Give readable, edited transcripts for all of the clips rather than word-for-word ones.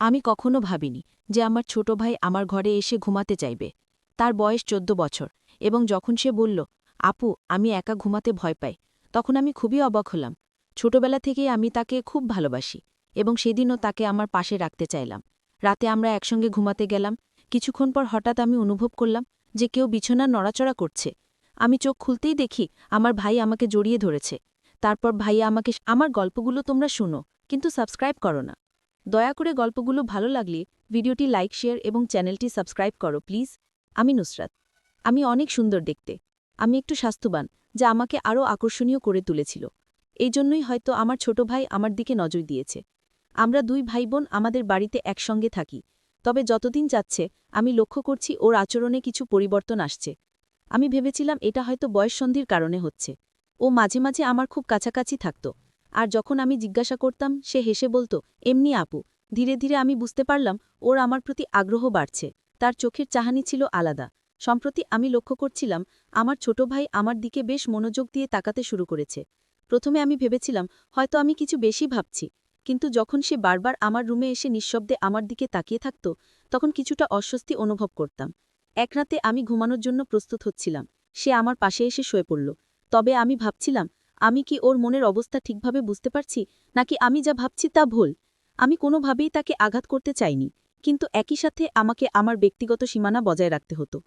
আমি কখনো ভাবিনি যে আমার ছোট ভাই আমার ঘরে এসে ঘুমাতে চাইবে। তার বয়স ১৪ বছর এবং যখন সে বলল, আপু আমি একা ঘুমাতে ভয় পাই, তখন আমি খুবই অবাক হলাম। ছোটবেলা থেকেই আমি তাকে খুব ভালোবাসি এবং সেদিনও তাকে আমার পাশে রাখতে চাইলাম। রাতে আমরা একসঙ্গে ঘুমাতে গেলাম। কিছুক্ষণ পর হঠাৎ আমি অনুভব করলাম যে কেউ বিছানার নড়াচড়া করছে। আমি চোখ খুলতেই দেখি আমার ভাই আমাকে জড়িয়ে ধরেছে। তারপর ভাইয়া আমাকে, আমার গল্পগুলো তোমরা শুনো, কিন্তু সাবস্ক্রাইব করো না। দয়া করে গল্পগুলো ভালো লাগলে ভিডিওটি লাইক, শেয়ার এবং চ্যানেলটি সাবস্ক্রাইব করো প্লিজ। আমি নুসরাত। আমি অনেক সুন্দর দেখতে। আমি একটু স্বাস্থ্যবান, যা আমাকে আরও আকর্ষণীয় করে তুলেছিল। এই জন্যই হয়তো আমার ছোট ভাই আমার দিকে নজর দিয়েছে। আমরা দুই ভাইবোন আমাদের বাড়িতে একসঙ্গে থাকি। তবে যতদিন যাচ্ছে আমি লক্ষ্য করছি ওর আচরণে কিছু পরিবর্তন আসছে। আমি ভেবেছিলাম এটা হয়তো বয়ঃসন্ধির কারণে হচ্ছে। ও মাঝে মাঝে আমার খুব কাছাকাছি থাকত। আর যখন আমি জিজ্ঞাসা করতাম সে হেসে বলতো, এমনি আপু। ধীরে ধীরে আমি বুঝতে পারলাম ওর আমার প্রতি আগ্রহ বাড়ছে। তার চোখের চাহানি ছিল আলাদা। সম্প্রতি আমি লক্ষ্য করছিলাম আমার ছোট ভাই আমার দিকে বেশ মনোযোগ দিয়ে তাকাতে শুরু করেছে। প্রথমে আমি ভেবেছিলাম হয়তো আমি কিছু বেশি ভাবছি, কিন্তু যখন সে বারবার আমার রুমে এসে নিঃশব্দে আমার দিকে তাকিয়ে থাকত, তখন কিছুটা অস্বস্তি অনুভব করতাম। এক রাতে আমি ঘুমানোর জন্য প্রস্তুত হচ্ছিলাম। সে আমার পাশে এসে শুয়ে পড়ল। তবে আমি ভাবছিলাম, আমি কি ওর মনের অবস্থা ঠিকভাবে বুঝতে পারছি, নাকি আমি যা ভাবছি তা ভুল। আমি কোনোভাবেই তাকে আঘাত করতে চাইনি, কিন্তু একই সাথে আমাকে আমার ব্যক্তিগত সীমানা বজায় রাখতে হতো।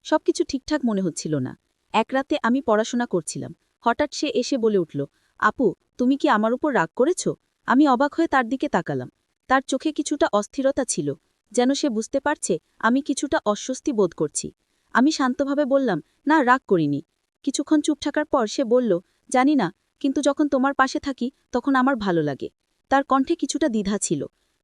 সবকিছু ঠিকঠাক মনে হচ্ছিল না। এক রাতে আমি পড়াশোনা করছিলাম। হঠাৎ সে এসে বলে উঠল, আপু তুমি কি আমার উপর রাগ করেছ? আমি অবাক হয়ে তার দিকে তাকালাম। তার চোখে কিছুটা অস্থিরতা ছিল, যেন সে বুঝতে পারছে আমি কিছুটা অস্বস্তি বোধ করছি। আমি শান্তভাবে বললাম, না রাগ করিনি। কিছুক্ষণ চুপ থাকার পর সে বলল, জানি না, কিন্তু যখন তোমার পাশে থাকি তখন আমার ভালো লাগে। তার কণ্ঠে কিছুটা দ্বিধা ছিল,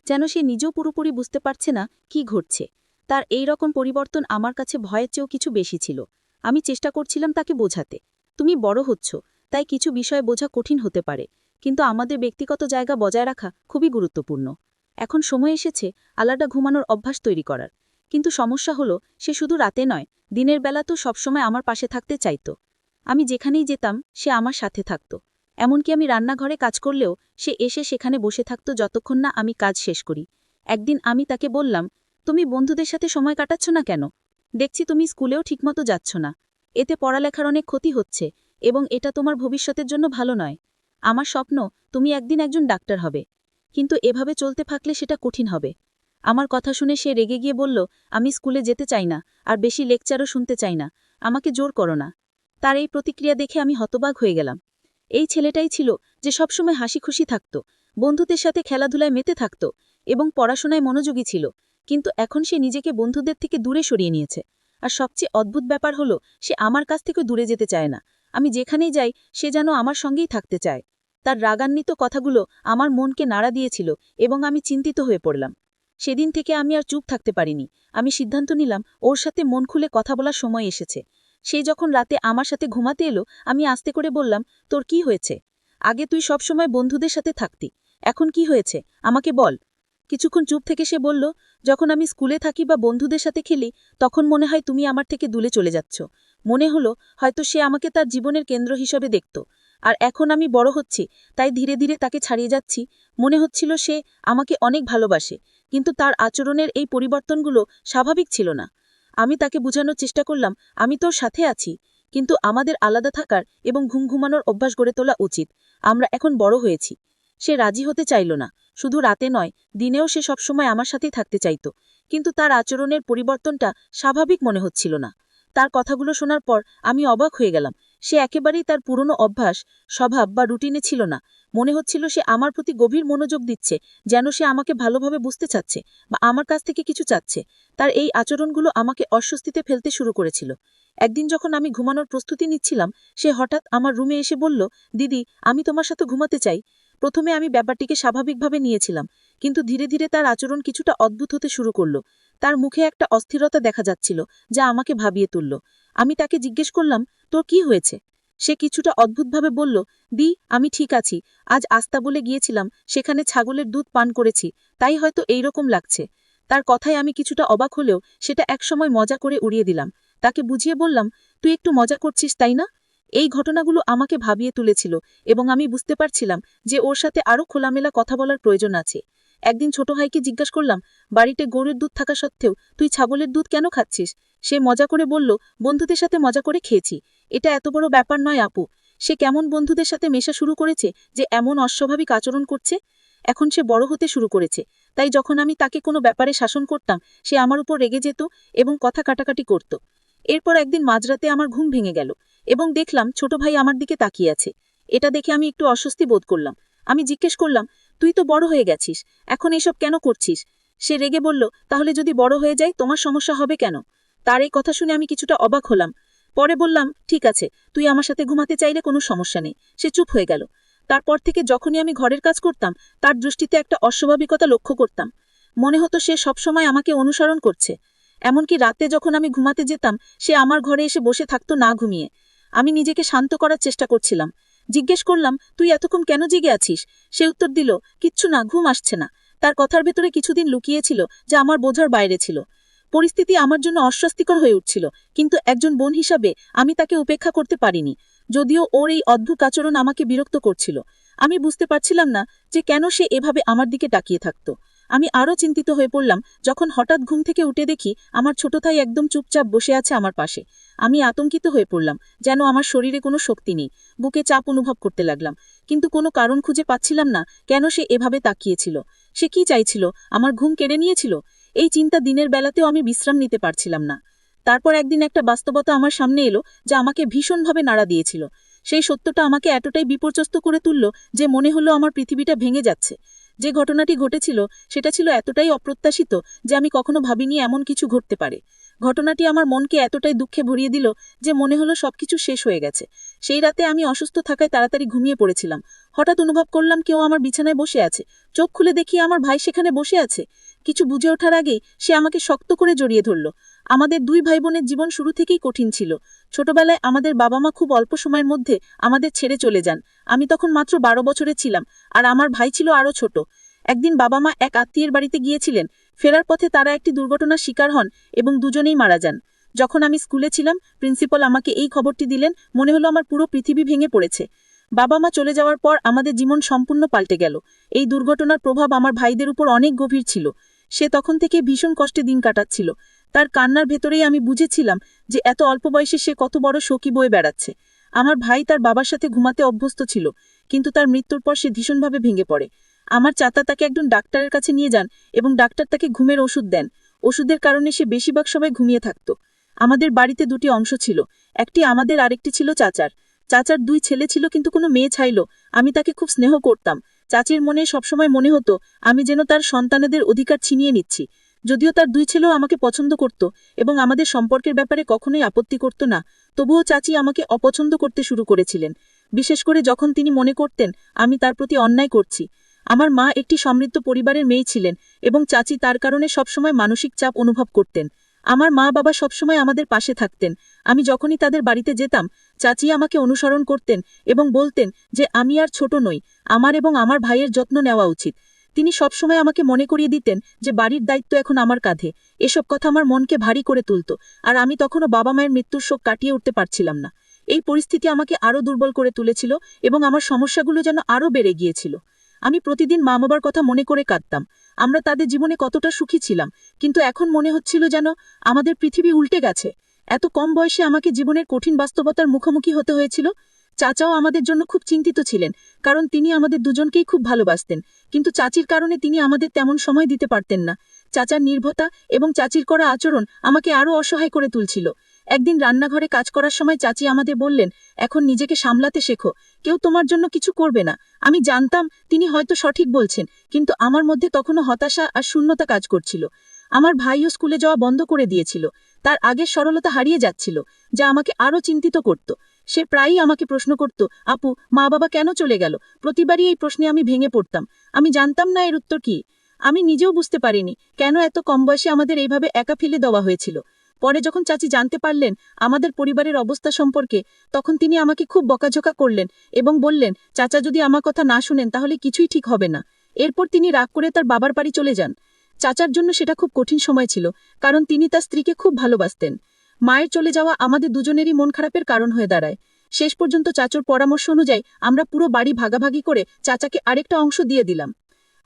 যেন সে নিজেও পুরোপুরি বুঝতে পারছে না কি ঘটছে। তার এই রকম পরিবর্তন আমার কাছে ভয়ের চেয়েও কিছু বেশি ছিল। আমি চেষ্টা করছিলাম তাকে বোঝাতে, তুমি বড় হচ্ছ, তাই কিছু বিষয় বোঝা কঠিন হতে পারে, কিন্তু আমাদের ব্যক্তিগত জায়গা বজায় রাখা খুবই গুরুত্বপূর্ণ। এখন সময় এসেছে আলাদা ঘুমানোর অভ্যাস তৈরি করার। কিন্তু সমস্যা হলো সে শুধু রাতে নয়, দিনের বেলা তো সবসময় আমার পাশে থাকতে চাইত। আমি যেখানেই যেতাম সে আমার সাথে থাকত। এমনকি আমি রান্নাঘরে কাজ করলেও সে এসে সেখানে বসে থাকত যতক্ষণ না আমি কাজ শেষ করি। একদিন আমি তাকে বললাম, তুমি বন্ধুদের সাথে সময় কাটাচ্ছ না কেন? দেখছি তুমি স্কুলেও ঠিকমতো যাচ্ছ না। এতে পড়ালেখার অনেক ক্ষতি হচ্ছে এবং এটা তোমার ভবিষ্যতের জন্য ভালো নয়। আমার স্বপ্ন তুমি একদিন একজন ডাক্তার হবে, কিন্তু এভাবে চলতে থাকলে সেটা কঠিন হবে। আমার কথা শুনে সে রেগে গিয়ে বলল, আমি স্কুলে যেতে চাই না, আর বেশি লেকচারও শুনতে চাই না, আমাকে জোর করো না। তার এই প্রতিক্রিয়া দেখে আমি হতবাক হয়ে গেলাম। এই ছেলেটাই ছিল যে সবসময় হাসি খুশি থাকত, বন্ধুদের সাথে খেলাধুলায় মেতে থাকত এবং পড়াশোনায় মনোযোগী ছিল, কিন্তু এখন সে নিজেকে বন্ধুদের থেকে দূরে সরিয়ে নিয়েছে। আর সবচেয়ে অদ্ভুত ব্যাপার হলো সে আমার কাছ থেকে দূরে যেতে চায় না। আমি যেখানেই যাই সে যেন আমার সঙ্গেই থাকতে চায়। তার রাগান্বিত কথাগুলো আমার মনকে নাড়া দিয়েছিল এবং আমি চিন্তিত হয়ে পড়লাম। সেদিন থেকে আমি আর চুপ থাকতে পারিনি। আমি সিদ্ধান্ত নিলাম ওর সাথে মন খুলে কথা বলার সময় এসেছে। সে যখন রাতে আমার সাথে ঘুমাতে এলো, আমি আস্তে করে বললাম, তোর কি হয়েছে? আগে তুই সবসময় বন্ধুদের সাথে থাকতি, এখন কি হয়েছে আমাকে বল। কিছুক্ষণ চুপ থেকে সে বলল, যখন আমি স্কুলে থাকি বা বন্ধুদের সাথে খেলি, তখন মনে হয় তুমি আমার থেকে দূরে চলে যাচ্ছ। মনে হলো হয়তো সে আমাকে তার জীবনের কেন্দ্র হিসেবে দেখত। আর এখন আমি বড় হচ্ছি, তাই ধীরে ধীরে তাকে ছাড়িয়ে যাচ্ছি। মনে হচ্ছিল সে আমাকে অনেক ভালোবাসে, কিন্তু তার আচরণের এই পরিবর্তনগুলো স্বাভাবিক ছিল না। আমি তাকে বোঝানোর চেষ্টা করলাম, আমি তোর সাথে আছি, কিন্তু আমাদের আলাদা থাকার এবং ঘুমানোর অভ্যাস গড়ে তোলা উচিত। আমরা এখন বড় হয়েছি। সে রাজি হতে চাইল না। শুধু রাতে নয়, দিনেও সে সবসময় আমার সাথেই থাকতে চাইত, কিন্তু তার আচরণের পরিবর্তনটা স্বাভাবিক মনে হচ্ছিল না। তার কথাগুলো শোনার পর আমি অবাক হয়ে গেলাম। সে একেবারেই তার পুরনো অভ্যাস, স্বভাব বা রুটিনে ছিল না। মনে হচ্ছিল সে আমার প্রতি গভীর মনোযোগ দিচ্ছে, যেন সে আমাকে ভালোভাবে বুঝতে চাচ্ছে বা আমার কাছ থেকে কিছু চাচ্ছে। তার এই আচরণগুলো আমাকে অস্বস্তিতে ফেলতে শুরু করেছিল। একদিন যখন আমি ঘুমানোর প্রস্তুতি নিচ্ছিলাম, সে হঠাৎ আমার রুমে এসে বলল, দিদি আমি তোমার সাথে ঘুমাতে চাই। প্রথমে আমি ব্যাপারটিকে স্বাভাবিকভাবে নিয়েছিলাম, কিন্তু ধীরে ধীরে তার আচরণ কিছুটা অদ্ভুত হতে শুরু করল। তার মুখে একটা অস্থিরতা দেখা যাচ্ছিল, যা আমাকে ভাবিয়ে তুলল। আমি তাকে জিজ্ঞেস করলাম, তোর কি হয়েছে? সে কিছুটা অদ্ভুতভাবে বলল, দি আমি ঠিক আছি, আজ আস্তাবলে গিয়েছিলাম, সেখানে ছাগলের দুধ পান করেছি, তাই হয়তো এইরকম লাগছে। তার কথায় আমি কিছুটা অবাক হলেও সেটা একসময় মজা করে উড়িয়ে দিলাম। তাকে বুঝিয়ে বললাম, তুই একটু মজা করছিস তাই না? এই ঘটনাগুলো আমাকে ভাবিয়ে তুলেছিল এবং আমি বুঝতে পারছিলাম যে ওর সাথে আরও খোলামেলা কথা বলার প্রয়োজন আছে। একদিন ছোট ভাইকে জিজ্ঞাসা করলাম, বাড়িতে গরুর দুধ থাকা সত্ত্বেও তুই ছাগলের দুধ কেন খাচ্ছিস? সে মজা করে বলল, বন্ধুদের সাথে মজা করে খেয়েছি। এটা এত বড় ব্যাপার নয় আপু। সে কেমন বন্ধুদের সাথে মেশা শুরু করেছে যে এমন অস্বাভাবিক আচরণ করছে। এখন সে বড় হতে শুরু করেছে, তাই যখন আমি তাকে কোনো ব্যাপারে শাসন করতাম সে আমার উপর রেগে যেত এবং কথা কাটাকাটি করত। এরপর একদিন মাঝরাতে আমার ঘুম ভেঙে গেল এবং দেখলাম ছোট ভাই আমার দিকে তাকিয়ে আছে। এটা দেখে আমি একটু অস্বস্তি বোধ করলাম। আমি জিজ্ঞেস করলাম, তুই তো বড় হয়ে গেছিস, এখন এসব কেন করছিস? সে রেগে বলল, তাহলে যদি বড় হয়ে যায় তোমার সমস্যা হবে কেন? তার এই কথা শুনে আমি কিছুটা অবাক হলাম। পরে বললাম, ঠিক আছে, তুই আমার সাথে ঘুমাতে চাইলে কোনো সমস্যা নেই। সে চুপ হয়ে গেল। তারপর থেকে যখনই আমি ঘরের কাজ করতাম তার দৃষ্টিতে একটা অস্বাভাবিকতা লক্ষ্য করতাম। মনে হতো সে সবসময় আমাকে অনুসরণ করছে। এমনকি রাতে যখন আমি ঘুমাতে যেতাম সে আমার ঘরে এসে বসে থাকতো না ঘুমিয়ে। আমি নিজেকে শান্ত করার চেষ্টা করছিলাম। জিজ্ঞেস করলাম, তুই এতক্ষণ কেন জেগে আছিস? সে উত্তর দিল, কিচ্ছু না, ঘুম আসছে না। তার কথার ভেতরে কিছুদিন লুকিয়েছিল যা আমার বোঝার বাইরে ছিল। পরিস্থিতি আমার জন্য অস্বস্তিকর হয়ে উঠছিল, কিন্তু একজন বোন হিসাবে আমি তাকে উপেক্ষা করতে পারিনি। যদিও ওর এই অদ্ভুত আচরণ আমাকে বিরক্ত করছিল, আমি বুঝতে পারছিলাম না যে কেন সে এভাবে আমার দিকে তাকিয়ে থাকত। আমি আরও চিন্তিত হয়ে পড়লাম যখন হঠাৎ ঘুম থেকে উঠে দেখি আমার ছোট ভাই একদম চুপচাপ বসে আছে আমার পাশে। আমি আতঙ্কিত হয়ে পড়লাম, যেন আমার শরীরে কোনো শক্তি নেই। বুকে চাপ অনুভব করতে লাগলাম, কিন্তু কোনো কারণ খুঁজে পাচ্ছিলাম না কেন সে এভাবে তাকিয়েছিল। সে কি চাইছিল? আমার ঘুম কেড়ে নিয়েছিল? এই চিন্তা দিনের বেলাতেও আমি বিশ্রাম নিতে পারছিলাম না। তারপর একদিন একটা বাস্তবতা আমার সামনে এলো যা আমাকে ভীষণভাবে নাড়া দিয়েছিল। সেই সত্যটা আমাকে এতটাই বিপর্যস্ত করে তুলল যে মনে হলো আমার পৃথিবীটা ভেঙে যাচ্ছে। যে ঘটনাটি ঘটেছিল সেটা ছিল এতটাই অপ্রত্যাশিত যে আমি কখনো ভাবিনি এমন কিছু ঘটতে পারে। ঘটনাটি আমার মনকে এতটাই দুঃখে ভরিয়ে দিল যে মনে হলো সবকিছু শেষ হয়ে গেছে। সেই রাতে আমি অসুস্থ থাকায় তাড়াতাড়ি ঘুমিয়ে পড়েছিলাম। হঠাৎ অনুভব করলাম কেউ আমার বিছানায় বসে আছে। চোখ খুলে দেখি আমার ভাই সেখানে বসে আছে। কিছু বুঝে ওঠার আগেই সে আমাকে শক্ত করে জড়িয়ে ধরল। আমাদের দুই ভাই বোনের জীবন শুরু থেকেই কঠিন ছিল। ছোটবেলায় আমাদের বাবা মা খুব অল্প সময়ের মধ্যে আমাদের ছেড়ে চলে যান। আমি তখন মাত্র 12 বছরের ছিলাম, আর আমার ভাই ছিল আরও ছোট। একদিন বাবা মা এক আত্মীয়ের বাড়িতে গিয়েছিলেন। ফেরার পথে তারা একটি দুর্ঘটনার শিকার হন এবং দুজনেই মারা যান। যখন আমি স্কুলে ছিলাম প্রিন্সিপাল আমাকে এই খবরটি দিলেন, মনে হলো আমার পুরো পৃথিবী ভেঙে পড়েছে। বাবা মা চলে যাওয়ার পর আমাদের জীবন সম্পূর্ণ পাল্টে গেল। এই দুর্ঘটনার প্রভাব আমার ভাইদের উপর অনেক গভীর ছিল। সে তখন থেকে ভীষণ কষ্টে দিন কাটাচ্ছিল। তার কান্নার ভেতরেই আমি বুঝেছিলাম যে এত অল্প বয়সে সে কত বড় শোকই বয়ে বেড়াচ্ছে। আমার ভাই তার বাবার সাথে ঘুমাতে অভ্যস্ত ছিল, কিন্তু তার মৃত্যুর পর সে ভীষণভাবে ভেঙে পড়ে। আমার চাচা তাকে একজন ডাক্তারের কাছে নিয়ে যান এবং ডাক্তার তাকে ঘুমের ওষুধ দেন। ওষুধের কারণে সে বেশিরভাগ সময় ঘুমিয়ে থাকত। আমাদের বাড়িতে দুটি অংশ ছিল, একটি আমাদের আরেকটি ছিল চাচার। চাচার 2 ছেলে ছিল কিন্তু কোনো মেয়ে ছাইল। আমি তাকে খুব স্নেহ করতাম। চাচির মনে সবসময় মনে হতো আমি যেন তার সন্তানদের অধিকার ছিনিয়ে নিচ্ছি। যদিও তার 2 ছেলেও আমাকে পছন্দ করত এবং আমাদের সম্পর্কের ব্যাপারে কখনোই আপত্তি করত না, তবুও চাচি আমাকে অপছন্দ করতে শুরু করেছিলেন, বিশেষ করে যখন তিনি মনে করতেন আমি তার প্রতি অন্যায় করছি। আমার মা একটি সমৃদ্ধ পরিবারের মেয়ে ছিলেন এবং চাচি তার কারণে সবসময় মানসিক চাপ অনুভব করতেন। আমার মা বাবা সবসময় আমাদের পাশে থাকতেন। আমি যখনই তাদের বাড়িতে যেতাম চাচি আমাকে অনুসরণ করতেন এবং বলতেন যে আমি আর ছোট নই, আমার এবং আমার ভাইয়ের যত্ন নেওয়া উচিত। তিনি সবসময় আমাকে মনে করিয়ে দিতেন যে বাড়ির দায়িত্ব এখন আমার কাঁধে। এসব কথা আমার মনকে ভারী করে তুলত, আর আমি তখনও বাবা মায়ের মৃত্যুর শোক কাটিয়ে উঠতে পারছিলাম না। এই পরিস্থিতি আমাকে আরও দুর্বল করে তুলেছিল এবং আমার সমস্যাগুলো যেন আরও বেড়ে গিয়েছিল। আমি প্রতিদিন মা বাবার কথা মনে করে কাঁদতাম। আমরা তাদের জীবনে কতটা সুখী ছিলাম, কিন্তু এখন মনে হচ্ছিল যেন আমাদের পৃথিবী উল্টে গেছে। এত কম বয়সে আমাকে জীবনের কঠিন বাস্তবতার মুখোমুখি হতে হয়েছিল। চাচাও আমাদের জন্য খুব চিন্তিত ছিলেন, কারণ তিনি আমাদের দুজনকেই খুব ভালোবাসতেন, কিন্তু চাচির কারণে তিনি আমাদের তেমন সময় দিতে পারতেন না। চাচার নির্ভরতা এবং চাচির করা আচরণ আমাকে আরও অসহায় করে তুলছিল। একদিন রান্নাঘরে কাজ করার সময় চাচি আমাদের বললেন, এখন নিজেকে সামলাতে শেখো, কেউ তোমার জন্য কিছু করবে না। আমি জানতাম তিনি হয়তো সঠিক বলছেন, কিন্তু আমার মধ্যে তখনও হতাশা আর শূন্যতা কাজ করছিল। আমার ভাইও স্কুলে যাওয়া বন্ধ করে দিয়েছিল। তার আগের সরলতা হারিয়ে যাচ্ছিল, যা আমাকে আরও চিন্তিত করত। সে প্রায়ই আমাকে প্রশ্ন করত, আপু, মা বাবা কেন চলে গেল? প্রতিবারই এই প্রশ্নে আমি ভেঙে পড়তাম। আমি জানতাম না এর উত্তর কি। আমি নিজেও বুঝতে পারিনি কেন এত কম বয়সে আমাদের এইভাবে একা ফেলে দেওয়া হয়েছিল। পরে যখন চাচি জানতে পারলেন আমাদের পরিবারের অবস্থা সম্পর্কে, তখন তিনি আমাকে খুব বকাঝকা করলেন এবং বললেন চাচা যদি আমার কথা না শুনেন তাহলে কিছুই ঠিক হবে না। এরপর তিনি রাগ করে তার বাবার বাড়ি চলে যান। চাচার জন্য সেটা খুব কঠিন সময় ছিল, কারণ তিনি তার স্ত্রীকে খুব ভালোবাসতেন। মায়ের চলে যাওয়া আমাদের দুজনেরই মন খারাপের কারণ হয়ে দাঁড়ায়। শেষ পর্যন্ত চাচুর পরামর্শ অনুযায়ী আমরা পুরো বাড়ি ভাগাভাগি করে চাচাকে আরেকটা অংশ দিয়ে দিলাম।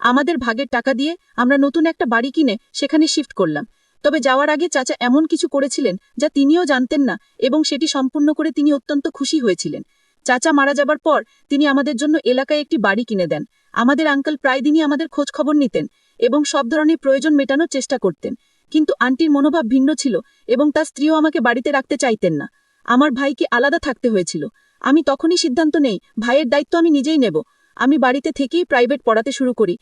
আমাদের ভাগের টাকা দিয়ে আমরা নতুন একটা বাড়ি কিনে সেখানে শিফট করলাম। তবে যাওয়ার আগে চাচা এমন কিছু করেছিলেন যা তিনিও জানতেন না, এবং সেটি সম্পূর্ণ করে তিনি অত্যন্ত খুশি হয়েছিলেন। চাচা মারা যাবার পর তিনি আমাদের জন্য এলাকায় একটি বাড়ি কিনে দেন। আমাদের আঙ্কেল প্রায় দিনই আমাদের খোঁজ খবর নিতেন এবং সব ধরনের প্রয়োজন মেটানোর চেষ্টা করতেন। কিন্তু আন্টির মনোভাব ভিন্ন ছিল এবং তার স্ত্রীও আমাকে বাড়িতে রাখতে চাইতেন না। আমার ভাইকে আলাদা থাকতে হয়েছিল। আমি তখনই সিদ্ধান্ত নেই ভাইয়ের দায়িত্ব আমি নিজেই নেব। আমি বাড়িতে থেকেই প্রাইভেট পড়াতে শুরু করি